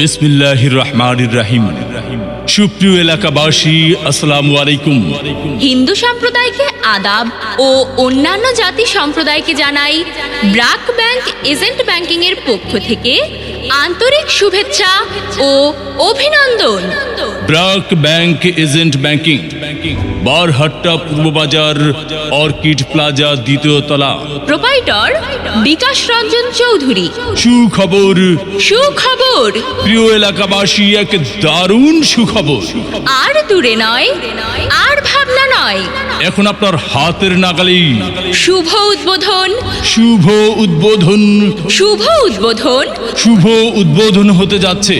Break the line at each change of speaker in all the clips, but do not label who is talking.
বিসমিল্লাহির রহমানির রহিম। সুপ্রিয় এলাকাবাসী, আসসালামু আলাইকুম।
হিন্দু সম্প্রদায়কে আদাব ও অন্যান্য জাতি সম্প্রদায়কে জানাই ব্রাক ব্যাংক এজেন্ট ব্যাংকিং এর পক্ষ থেকে আন্তরিক শুভেচ্ছা ও অভিনন্দন।
BRAC bank agent banking, Barhatta পূর্ব বাজার, অর্কিড প্লাজা, দ্বিতীয় তলা।
প্রোপাইটর বিকাশ রঞ্জন চৌধুরী।
সুখবর,
সুখবর,
প্রিয় এলাকাবাসী, এক দারুণ সুখবর।
আর দূরে নয়, আর ভাবনা নয়,
এখন আপনার হাতের নাগালেই
শুভ উদ্বোধন,
শুভ উদ্বোধন,
শুভ উদ্বোধন,
শুভ উদ্বোধন হতে যাচ্ছে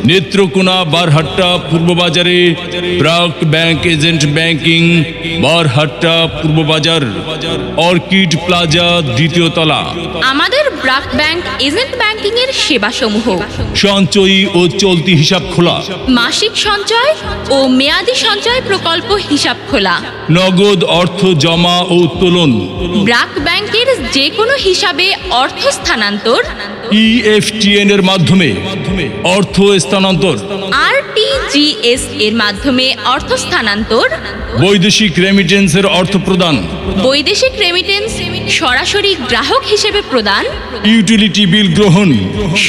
নেত্রকোনা বারহাট্টা পূর্ব বাজারে BRAC bank agent banking, Barhatta পূর্ব বাজার, অর্কিড প্লাজা, দ্বিতীয় তলা।
আমাদের ব্রাক ব্যাংক এজেন্ট ব্যাংকিং এর সেবাসমূহ:
সঞ্চয়ী ও চলতি হিসাব খোলা,
মাসিক সঞ্চয় ও মেয়াদি সঞ্চয় প্রকল্প হিসাব খোলা,
নগদ অর্থ জমা ও উত্তোলন,
ব্রাক ব্যাংকের যে কোনো হিসাবে অর্থ স্থানান্তর,
EFTN এর মাধ্যমে অর্থ স্থানান্তর,
RTGS এর মাধ্যমে অর্থ স্থানান্তর,
বৈদেশিক রেমিটেন্সের অর্থ প্রদান,
বৈদেশিক রেমিটেন্স সরাসরি গ্রাহক হিসেবে প্রদান,
ইউটিলিটি বিল গ্রহণ,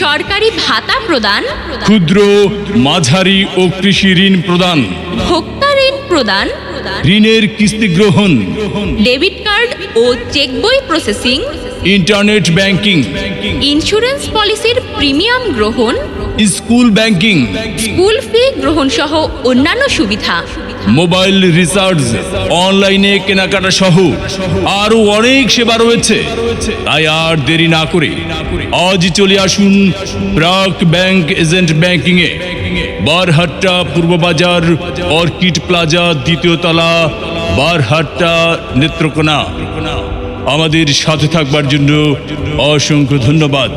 সরকারি ভাতা প্রদান,
ক্ষুদ্র, মাঝারি ও কৃষি ঋণ প্রদান,
ভোক্তা ঋণ প্রদান,
ঋণের কিস্তি গ্রহণ,
ডেবিট কার্ড ও চেক বই প্রসেসিং,
ইন্টারনেট ব্যাংকিং,
ইন্স্যুরেন্স পলিসির প্রিমিয়াম গ্রহণ,
স্কুল ব্যাংকিং,
স্কুল ফি গ্রহণ সহ অন্যান্য সুবিধা,
মোবাইল রিচার্জ, অনলাইনে কেনাকাটা সহ আরো অনেক সেবা রয়েছে। তাই আর দেরি না করে আজ চলে আসুন ব্রাক ব্যাংক এজেন্ট ব্যাংকিং এ, বারহাট্টা পূর্ব বাজার, অর্কিড প্লাজা, দ্বিতীয় তলা, বারহাট্টা, নেত্রকোনা। আমাদের সাথে থাকবার জন্য অসংখ্য ধন্যবাদ।